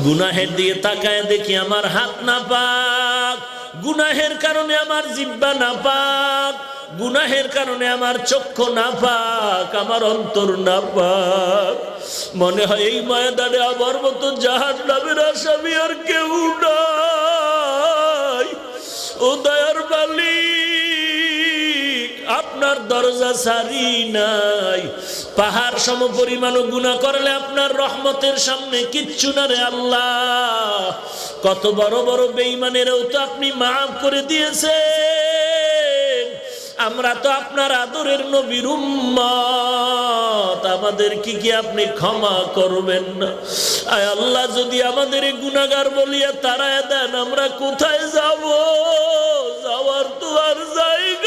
গুনাহের দিকে তাকায় দেখি আমার হাত নাপাক, গুনাহের কারণে আমার জিহ্বা নাপাক, গুনাহের কারণে আমার চক্ষু নাপাক, আমার অন্তর নাপাক। মনে হয় এই ময়দানে আমার মতো জাহান্নামের আসামি আর কেউ নাই। ও দয়ার মালিক, আপনার দরজা সারি নাই। পাহাড় সম পরিমাণ গুনাহ করলে আপনার রহমতের সামনে কিচ্ছু না রে আল্লাহ। কত বড় বড় বেঈমানেরও তো আপনি মাফ করে দিয়েছেন। আমরা তো আপনার আদরের নবীর উম্মত, আমাদের কি আপনি ক্ষমা করবেন না? আয় আল্লাহ, যদি আমাদের গুনাহগার বলিয়া তাড়ায় দেন, আমরা কোথায় যাব? যাওয়ার তো আর জায়গা